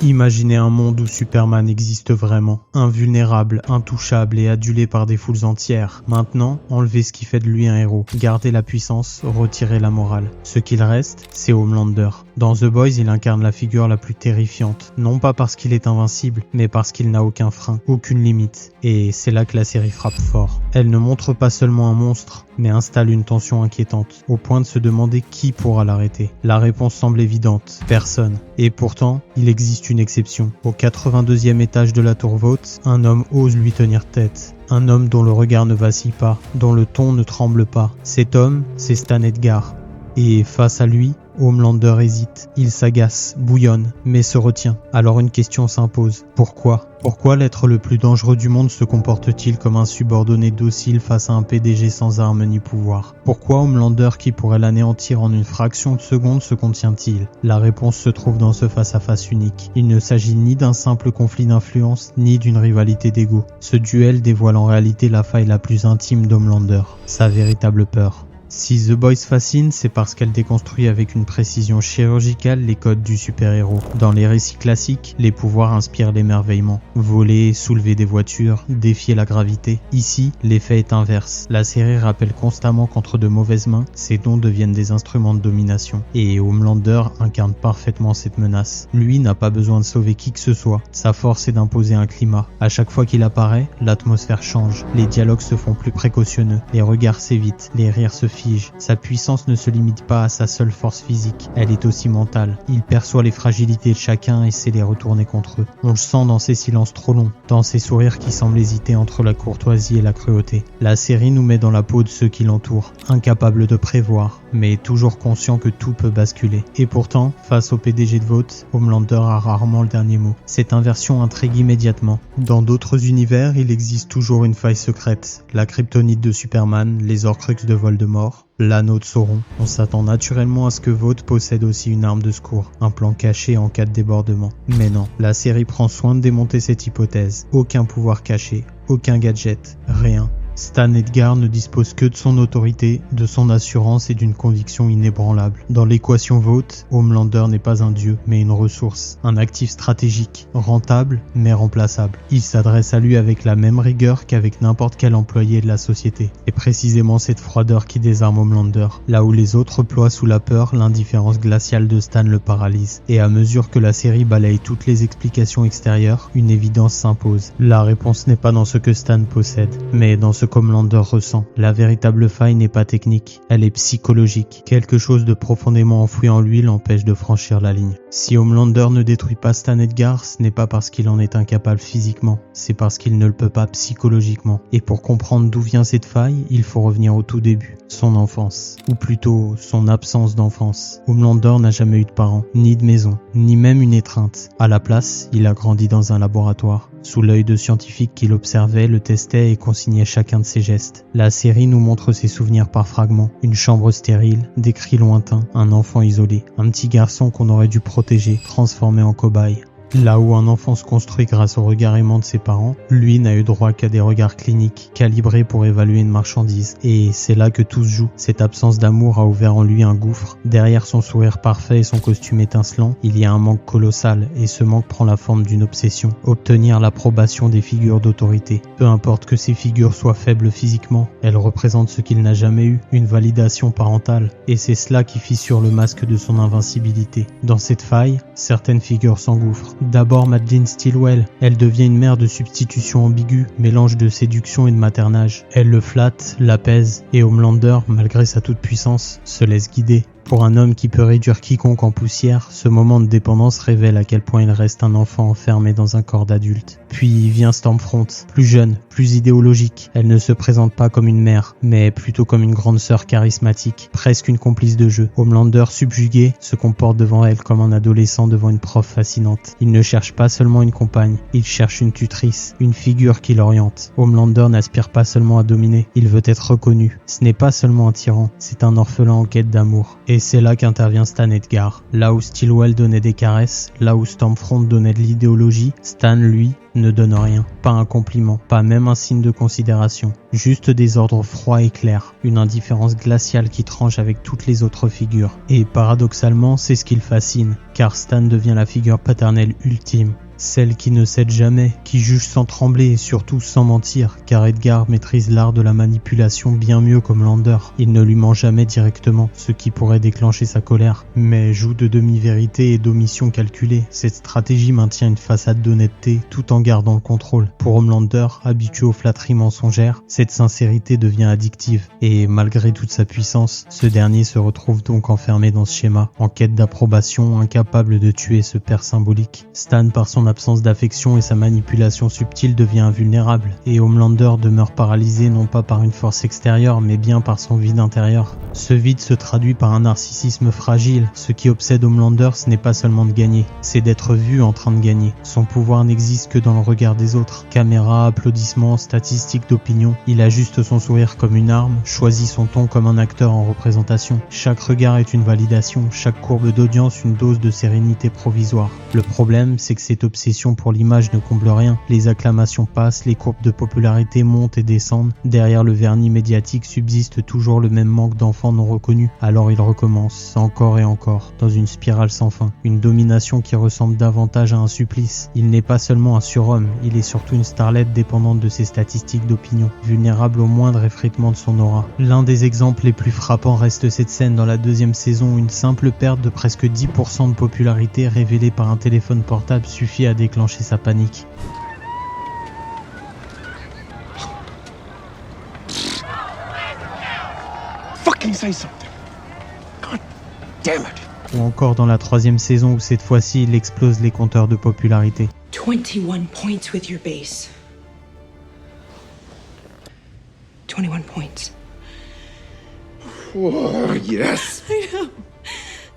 Imaginez un monde où Superman existe vraiment, invulnérable, intouchable et adulé par des foules entières. Maintenant, enlevez ce qui fait de lui un héros, gardez la puissance, retirez la morale. Ce qu'il reste, c'est Homelander. Dans The Boys, il incarne la figure la plus terrifiante, non pas parce qu'il est invincible, mais parce qu'il n'a aucun frein, aucune limite. Et c'est là que la série frappe fort. Elle ne montre pas seulement un monstre, mais installe une tension inquiétante, au point de se demander qui pourra l'arrêter. La réponse semble évidente, personne. Et pourtant, il existe une exception. Au 82e étage de la tour Vought, un homme ose lui tenir tête. Un homme dont le regard ne vacille pas, dont le ton ne tremble pas. Cet homme, c'est Stan Edgar. Et face à lui, Homelander hésite, il s'agace, bouillonne, mais se retient. Alors une question s'impose. Pourquoi ? Pourquoi l'être le plus dangereux du monde se comporte-t-il comme un subordonné docile face à un PDG sans armes ni pouvoir ? Pourquoi Homelander qui pourrait l'anéantir en une fraction de seconde se contient-il ? La réponse se trouve dans ce face-à-face unique. Il ne s'agit ni d'un simple conflit d'influence, ni d'une rivalité d'ego. Ce duel dévoile en réalité la faille la plus intime d'Homelander, sa véritable peur. Si The Boys fascine, c'est parce qu'elle déconstruit avec une précision chirurgicale les codes du super-héros. Dans les récits classiques, les pouvoirs inspirent l'émerveillement. Voler, soulever des voitures, défier la gravité. Ici, l'effet est inverse. La série rappelle constamment qu'entre de mauvaises mains, ces dons deviennent des instruments de domination. Et Homelander incarne parfaitement cette menace. Lui n'a pas besoin de sauver qui que ce soit. Sa force est d'imposer un climat. À chaque fois qu'il apparaît, l'atmosphère change. Les dialogues se font plus précautionneux. Les regards s'évitent. Les rires se figent. Sa puissance ne se limite pas à sa seule force physique, elle est aussi mentale. Il perçoit les fragilités de chacun et sait les retourner contre eux. On le sent dans ses silences trop longs, dans ses sourires qui semblent hésiter entre la courtoisie et la cruauté. La série nous met dans la peau de ceux qui l'entourent, incapables de prévoir, mais toujours conscients que tout peut basculer. Et pourtant, face au PDG de Vought, Homelander a rarement le dernier mot. Cette inversion intrigue immédiatement. Dans d'autres univers, il existe toujours une faille secrète. La kryptonite de Superman, les Horcruxes de Voldemort, l'anneau de Sauron. On s'attend naturellement à ce que Vought possède aussi une arme de secours, un plan caché en cas de débordement. Mais non, la série prend soin de démonter cette hypothèse. Aucun pouvoir caché, aucun gadget, rien. Stan Edgar ne dispose que de son autorité, de son assurance et d'une conviction inébranlable. Dans l'équation Vought, Homelander n'est pas un dieu, mais une ressource, un actif stratégique, rentable mais remplaçable. Il s'adresse à lui avec la même rigueur qu'avec n'importe quel employé de la société. Et précisément cette froideur qui désarme Homelander. Là où les autres ploient sous la peur, l'indifférence glaciale de Stan le paralyse. Et à mesure que la série balaye toutes les explications extérieures, une évidence s'impose. La réponse n'est pas dans ce que Stan possède, mais dans ce qu'Homelander ressent. La véritable faille n'est pas technique, elle est psychologique. Quelque chose de profondément enfoui en lui l'empêche de franchir la ligne. Si Homelander ne détruit pas Stan Edgar, ce n'est pas parce qu'il en est incapable physiquement, c'est parce qu'il ne le peut pas psychologiquement. Et pour comprendre d'où vient cette faille, il faut revenir au tout début, son enfance, ou plutôt son absence d'enfance. Homelander n'a jamais eu de parents, ni de maison, ni même une étreinte. À la place, il a grandi dans un laboratoire. Sous l'œil de scientifiques qui l'observaient, le testaient et consignaient chacun de ses gestes. La série nous montre ses souvenirs par fragments. Une chambre stérile, des cris lointains, un enfant isolé, un petit garçon qu'on aurait dû protéger, transformé en cobaye. Là où un enfant se construit grâce au regard aimant de ses parents, lui n'a eu droit qu'à des regards cliniques, calibrés pour évaluer une marchandise. Et c'est là que tout se joue. Cette absence d'amour a ouvert en lui un gouffre. Derrière son sourire parfait et son costume étincelant, il y a un manque colossal, et ce manque prend la forme d'une obsession. Obtenir l'approbation des figures d'autorité. Peu importe que ces figures soient faibles physiquement, elles représentent ce qu'il n'a jamais eu, une validation parentale. Et c'est cela qui fissure le masque de son invincibilité. Dans cette faille, certaines figures s'engouffrent. D'abord Madeleine Stillwell, elle devient une mère de substitution ambiguë, mélange de séduction et de maternage. Elle le flatte, l'apaise, et Homelander, malgré sa toute-puissance, se laisse guider. Pour un homme qui peut réduire quiconque en poussière, ce moment de dépendance révèle à quel point il reste un enfant enfermé dans un corps d'adulte. Puis vient Stormfront, plus jeune, plus idéologique. Elle ne se présente pas comme une mère, mais plutôt comme une grande sœur charismatique, presque une complice de jeu. Homelander, subjugué, se comporte devant elle comme un adolescent devant une prof fascinante. Il ne cherche pas seulement une compagne, il cherche une tutrice, une figure qui l'oriente. Homelander n'aspire pas seulement à dominer, il veut être reconnu. Ce n'est pas seulement un tyran, c'est un orphelin en quête d'amour. Et Et c'est là qu'intervient Stan Edgar. Là où Stillwell donnait des caresses, là où Stormfront donnait de l'idéologie, Stan, lui, ne donne rien. Pas un compliment, pas même un signe de considération. Juste des ordres froids et clairs, une indifférence glaciale qui tranche avec toutes les autres figures. Et paradoxalement, c'est ce qui le fascine, car Stan devient la figure paternelle ultime. Celle qui ne cède jamais, qui juge sans trembler et surtout sans mentir, car Edgar maîtrise l'art de la manipulation bien mieux qu'Homelander. Il ne lui ment jamais directement, ce qui pourrait déclencher sa colère, mais joue de demi-vérité et d'omission calculée. Cette stratégie maintient une façade d'honnêteté tout en gardant le contrôle. Pour Homelander, habitué aux flatteries mensongères, cette sincérité devient addictive, et malgré toute sa puissance, ce dernier se retrouve donc enfermé dans ce schéma, en quête d'approbation, incapable de tuer ce père symbolique. Stan, par son absence d'affection et sa manipulation subtile, devient invulnérable, et Homelander demeure paralysé non pas par une force extérieure mais bien par son vide intérieur. Ce vide se traduit par un narcissisme fragile. Ce qui obsède Homelander, ce n'est pas seulement de gagner, c'est d'être vu en train de gagner. Son pouvoir n'existe que dans le regard des autres. Caméra, applaudissements, statistiques d'opinion, il ajuste son sourire comme une arme, choisit son ton comme un acteur en représentation. Chaque regard est une validation, chaque courbe d'audience une dose de sérénité provisoire. Le problème, c'est que cette obsession pour l'image ne comble rien. Les acclamations passent, les courbes de popularité montent et descendent. Derrière le vernis médiatique subsiste toujours le même manque d'enfants non reconnus. Alors il recommence, encore et encore, dans une spirale sans fin. Une domination qui ressemble davantage à un supplice. Il n'est pas seulement un surhomme, il est surtout une starlette dépendante de ses statistiques d'opinion, vulnérable au moindre effritement de son aura. L'un des exemples les plus frappants reste cette scène dans la deuxième saison où une simple perte de presque 10% de popularité révélée par un téléphone portable suffit à déclencher sa panique. Fucking say something. God damn it. Ou encore dans la troisième saison où cette fois-ci il explose les compteurs de popularité. 21 points with your base. 21 points. Oh, yes.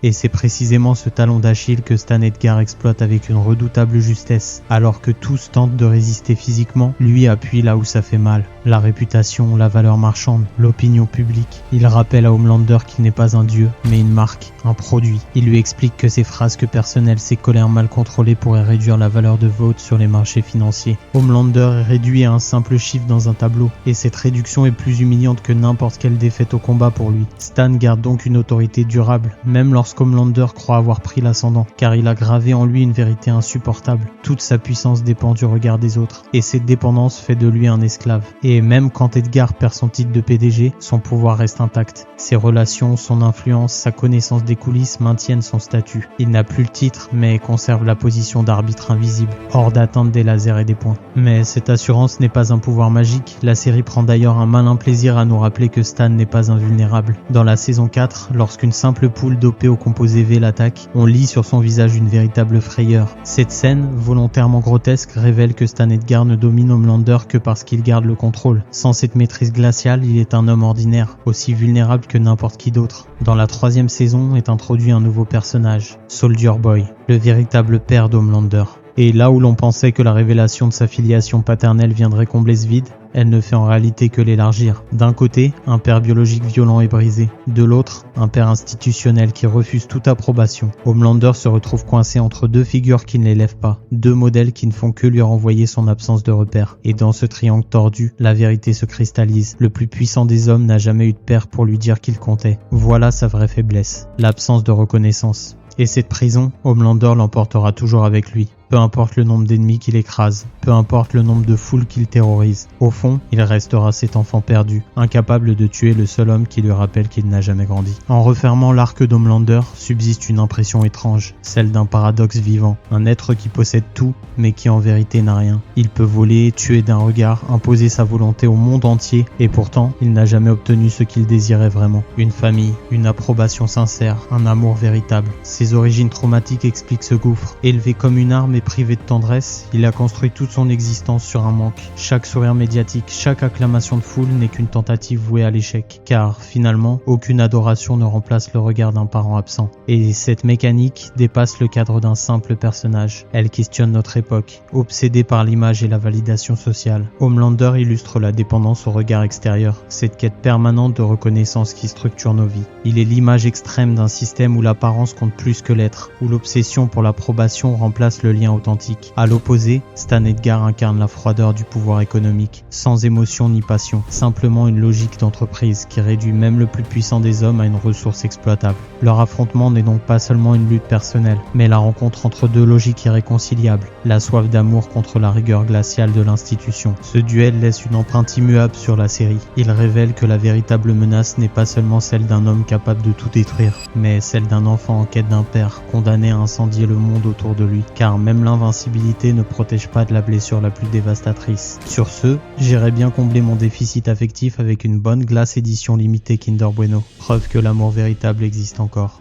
Et c'est précisément ce talon d'Achille que Stan Edgar exploite avec une redoutable justesse. Alors que tous tentent de résister physiquement, lui appuie là où ça fait mal. La réputation, la valeur marchande, l'opinion publique. Il rappelle à Homelander qu'il n'est pas un dieu, mais une marque, un produit. Il lui explique que ses frasques personnelles, ses colères mal contrôlées pourraient réduire la valeur de vote sur les marchés financiers. Homelander est réduit à un simple chiffre dans un tableau, et cette réduction est plus humiliante que n'importe quelle défaite au combat pour lui. Stan garde donc une autorité durable, même lorsqu'Homelander croit avoir pris l'ascendant, car il a gravé en lui une vérité insupportable. Toute sa puissance dépend du regard des autres, et cette dépendance fait de lui un esclave. Et même quand Edgar perd son titre de PDG, son pouvoir reste intact. Ses relations, son influence, sa connaissance des coulisses maintiennent son statut. Il n'a plus le titre, mais conserve la position d'arbitre invisible, hors d'atteinte des lasers et des points. Mais cette assurance n'est pas un pouvoir magique. La série prend d'ailleurs un malin plaisir à nous rappeler que Stan n'est pas invulnérable. Dans la saison 4, lorsqu'une simple poule dopée au composé V l'attaque, on lit sur son visage une véritable frayeur. Cette scène, volontairement grotesque, révèle que Stan Edgar ne domine Homelander que parce qu'il garde le contrôle. Sans cette maîtrise glaciale, il est un homme ordinaire, aussi vulnérable que n'importe qui d'autre. Dans la troisième saison est introduit un nouveau personnage, Soldier Boy, le véritable père d'Homelander. Et là où l'on pensait que la révélation de sa filiation paternelle viendrait combler ce vide, elle ne fait en réalité que l'élargir. D'un côté, un père biologique violent et brisé. De l'autre, un père institutionnel qui refuse toute approbation. Homelander se retrouve coincé entre deux figures qui ne l'élèvent pas. Deux modèles qui ne font que lui renvoyer son absence de repère. Et dans ce triangle tordu, la vérité se cristallise. Le plus puissant des hommes n'a jamais eu de père pour lui dire qu'il comptait. Voilà sa vraie faiblesse. L'absence de reconnaissance. Et cette prison, Homelander l'emportera toujours avec lui. Peu importe le nombre d'ennemis qu'il écrase, peu importe le nombre de foules qu'il terrorise. Au fond, il restera cet enfant perdu, incapable de tuer le seul homme qui lui rappelle qu'il n'a jamais grandi. En refermant l'arc d'Homelander, subsiste une impression étrange, celle d'un paradoxe vivant, un être qui possède tout, mais qui en vérité n'a rien. Il peut voler, tuer d'un regard, imposer sa volonté au monde entier, et pourtant, il n'a jamais obtenu ce qu'il désirait vraiment. Une famille, une approbation sincère, un amour véritable. Ses origines traumatiques expliquent ce gouffre. Élevé comme une arme est privé de tendresse, il a construit toute son existence sur un manque. Chaque sourire médiatique, chaque acclamation de foule n'est qu'une tentative vouée à l'échec. Car, finalement, aucune adoration ne remplace le regard d'un parent absent. Et cette mécanique dépasse le cadre d'un simple personnage. Elle questionne notre époque, obsédée par l'image et la validation sociale. Homelander illustre la dépendance au regard extérieur, cette quête permanente de reconnaissance qui structure nos vies. Il est l'image extrême d'un système où l'apparence compte plus que l'être, où l'obsession pour l'approbation remplace le lien authentique. À l'opposé, Stan Edgar incarne la froideur du pouvoir économique, sans émotion ni passion, simplement une logique d'entreprise qui réduit même le plus puissant des hommes à une ressource exploitable. Leur affrontement n'est donc pas seulement une lutte personnelle, mais la rencontre entre deux logiques irréconciliables, la soif d'amour contre la rigueur glaciale de l'institution. Ce duel laisse une empreinte immuable sur la série. Il révèle que la véritable menace n'est pas seulement celle d'un homme capable de tout détruire, mais celle d'un enfant en quête d'un père, condamné à incendier le monde autour de lui, car même l'invincibilité ne protège pas de la blessure la plus dévastatrice. Sur ce, j'irai bien combler mon déficit affectif avec une bonne glace édition limitée Kinder Bueno, preuve que l'amour véritable existe encore.